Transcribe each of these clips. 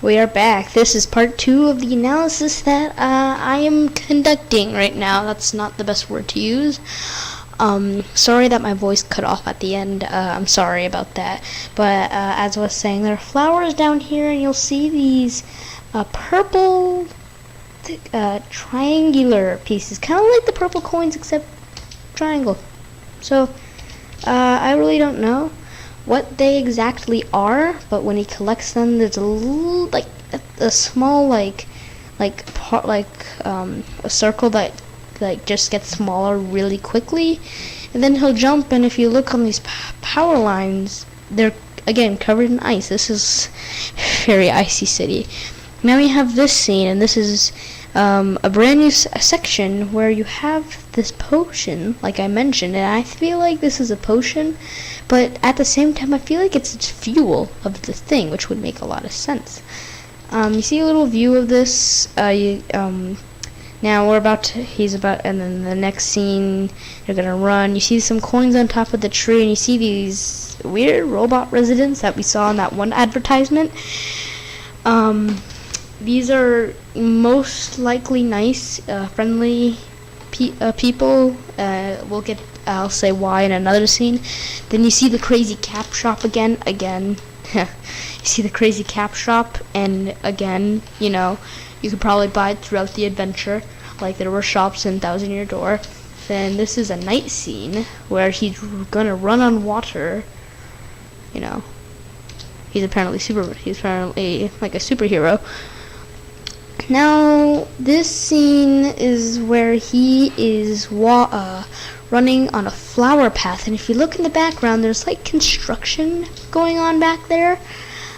We are back. This is part 2 of the analysis that I am conducting right now. That's not the best word to use. Sorry that my voice cut off at the end. I'm sorry about that. But as I was saying, there are flowers down here, and you'll see these purple triangular pieces, kind of like the purple coins, except triangle. So I really don't know what they exactly are, but when he collects them, there's a little, like a small a circle that just gets smaller really quickly, and then he'll jump. And if you look on these power lines, they're again covered in ice. This is very Icy City. Now we have this scene, and this is a brand new section where you have this potion, like I mentioned, and I feel like this is a potion, but at the same time I feel like it's fuel of the thing, which would make a lot of sense. You see a little view of this. Now and then the next scene, you're gonna run. You see some coins on top of the tree, and you see these weird robot residents that we saw in that one advertisement. These are most likely nice, friendly people. I'll say why in another scene. Then you see the crazy cap shop again. You see the crazy cap shop, and again, you could probably buy it throughout the adventure, like there were shops in Thousand Year Door. Then this is a night scene where he's gonna run on water. He's apparently like a superhero. Now, this scene is where he is running on a flower path, and if you look in the background, there's like construction going on back there.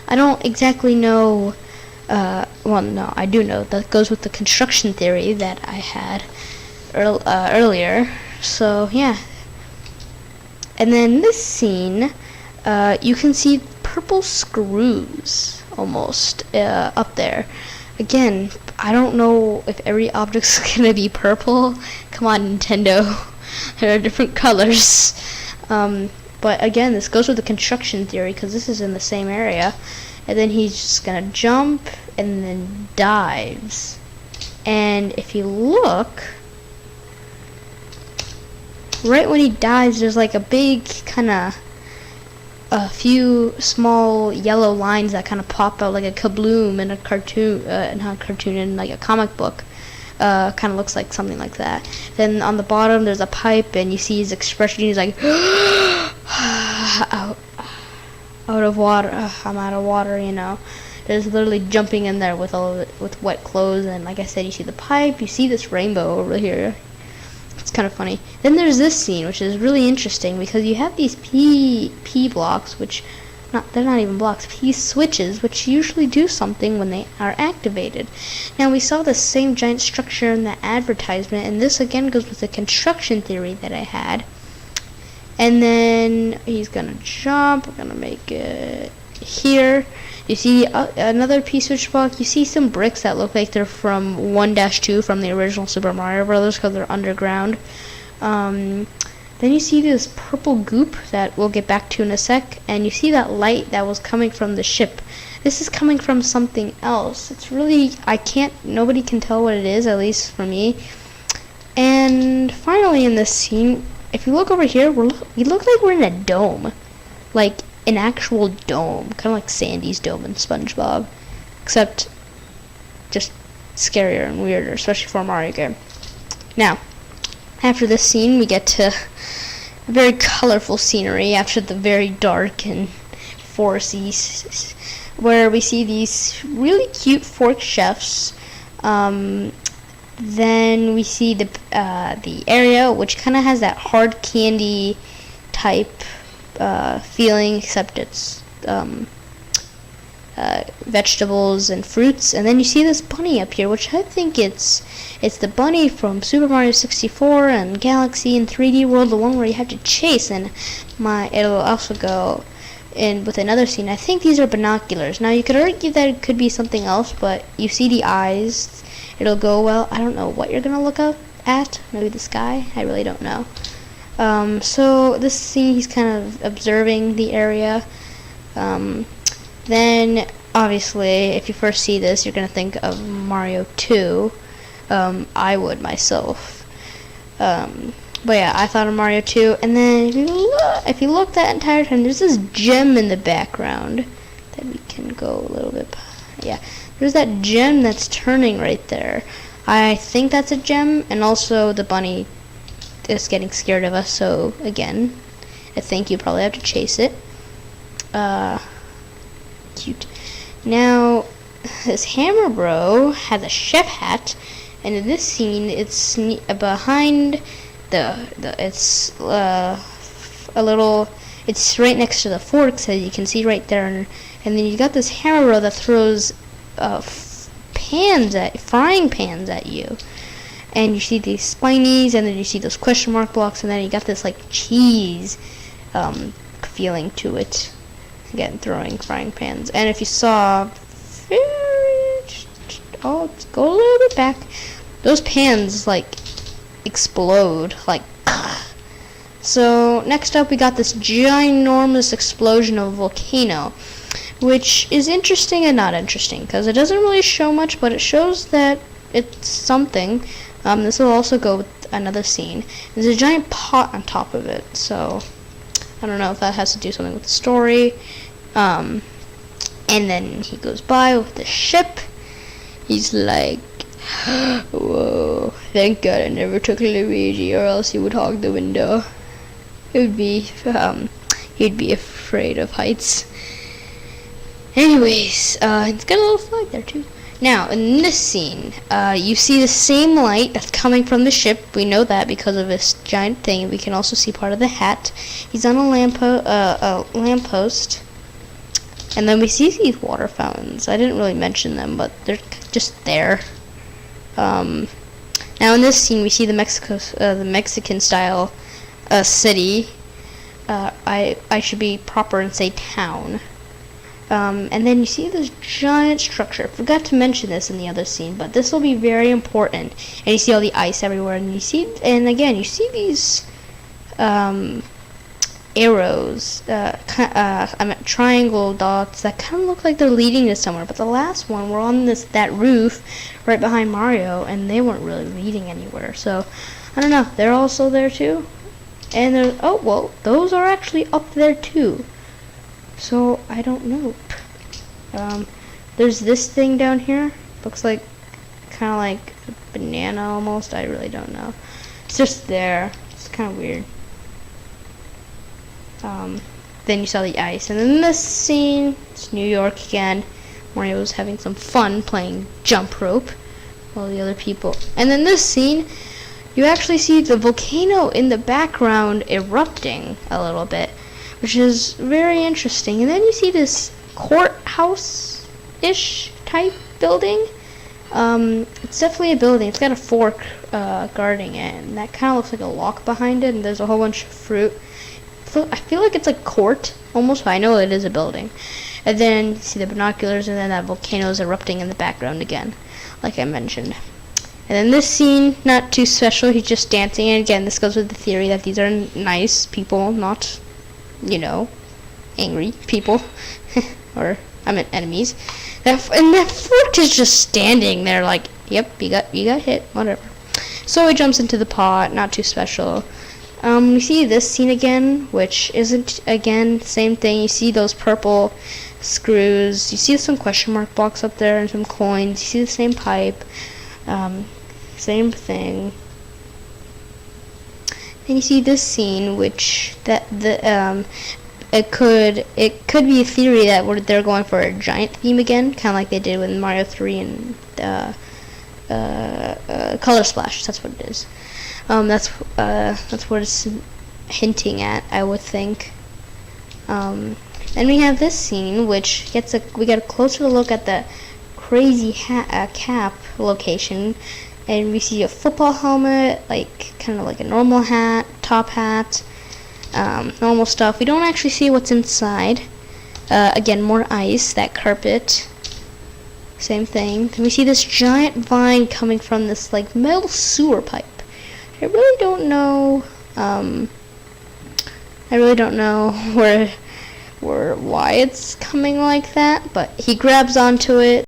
I don't exactly know. Well, no, I do know. That goes with the construction theory that I had earlier. So, yeah. And then this scene, you can see purple screws almost up there. Again, I don't know if every object's gonna be purple. Come on, Nintendo. There are different colors. But again, this goes with the construction theory, because this is in the same area. And then he's just gonna jump and then dives. And if you look, right when he dives, there's like a big a few small yellow lines that kind of pop out like a kabloom in a cartoon, in like a comic book. Kind of looks like something like that. Then on the bottom there's a pipe, and you see his expression. He's like, out of water. I'm out of water. There's literally jumping in there with with wet clothes. And like I said, you see the pipe. You see this rainbow over here. It's kind of funny. Then there's this scene, which is really interesting, because you have these P blocks, they're not even blocks, P switches, which usually do something when they are activated. Now, we saw the same giant structure in the advertisement, and this again goes with the construction theory that I had. And then he's gonna jump. We're gonna make it here. You see another P switch block. You see some bricks that look like they're from 1-2 from the original Super Mario Brothers, because they're underground. Then you see this purple goop that we'll get back to in a sec, and you see that light that was coming from the ship. This is coming from something else. It's really, nobody can tell what it is, at least for me. And finally in this scene, if you look over here, we look like we're in a dome. Like an actual dome, kind of like Sandy's dome in SpongeBob, except just scarier and weirder, especially for a Mario game. Now, after this scene, we get to a very colorful scenery after the very dark and foresty, where we see these really cute fork chefs. Then we see the area, which kind of has that hard candy type feeling, except it's vegetables and fruits. And then you see this bunny up here, which I think it's the bunny from Super Mario 64 and Galaxy and 3D World, the one where you have to chase. And it'll also go in with another scene. I think these are binoculars. Now you could argue that it could be something else, but you see the eyes. It'll go well. I don't know what you're gonna look up at. Maybe the sky. I really don't know. So this scene, he's kind of observing the area. Then obviously, if you first see this, you're gonna think of Mario 2. I would myself. But yeah, I thought of Mario 2. And then if you look that entire time, there's this gem in the background that we can go a little bit. Yeah, there's that gem that's turning right there. I think that's a gem, and also the bunny is getting scared of us. So again, I think you probably have to chase it. Cute. Now, this hammer bro has a chef hat, and in this scene, it's behind it's a little. It's right next to the forks, as you can see right there, and then you got this hammer bro that throws frying pans at you, and you see these spinies, and then you see those question mark blocks, and then you got this like cheese feeling to it. Again, throwing frying pans. And if you saw, let's go a little bit back. Those pans like explode, like. So next up, we got this ginormous explosion of a volcano, which is interesting and not interesting because it doesn't really show much, but it shows that it's something. This will also go with another scene. There's a giant pot on top of it, so I don't know if that has to do something with the story. And then he goes by with the ship. He's like, whoa, thank God I never took Luigi, or else he would hog the window. He'd be afraid of heights. Anyways, it's got a little flag there too. Now, in this scene, you see the same light that's coming from the ship. We know that because of this giant thing. We can also see part of the hat. He's on a lamppost. And then we see these water fountains. I didn't really mention them, but they're just there. Now, in this scene, we see the Mexican-style city. I should be proper and say town. And then you see this giant structure. I forgot to mention this in the other scene, but this will be very important. And you see all the ice everywhere, and you see these arrows, triangle dots that kind of look like they're leading to somewhere. But the last one, we're on that roof right behind Mario, and they weren't really leading anywhere. So I don't know. They're also there too. And those are actually up there too. So, I don't know. There's this thing down here. Looks like, kind of like a banana almost. I really don't know. It's just there. It's kind of weird. Then you saw the ice. And then this scene, it's New York again. Mario's having some fun playing jump rope. While the other people. And then this scene, you actually see the volcano in the background erupting a little bit, which is very interesting. And then you see this courthouse-ish type building. It's definitely a building. It's got a fork guarding it, and that kind of looks like a lock behind it, and there's a whole bunch of fruit. I feel like it's a court, almost, but I know it is a building. And then you see the binoculars, and then that volcano is erupting in the background again, like I mentioned. And then this scene, not too special. He's just dancing, and again, this goes with the theory that these are nice people, not, angry people, or enemies. And that fork is just standing there, like, yep, you got hit, whatever. So he jumps into the pot, not too special. We see this scene again, which isn't again same thing. You see those purple screws. You see some question mark blocks up there and some coins. You see the same pipe. Same thing. And you see this scene, which it could be a theory that they're going for a giant theme again, kind of like they did with Mario 3 and Color Splash. That's what it is. That's what it's hinting at, I would think. And we have this scene, which we get a closer look at the crazy cap location. And we see a football helmet, kind of like a normal hat, top hat, normal stuff. We don't actually see what's inside. Again, more ice, that carpet, same thing. And we see this giant vine coming from this metal sewer pipe. I really don't know why it's coming like that, but he grabs onto it.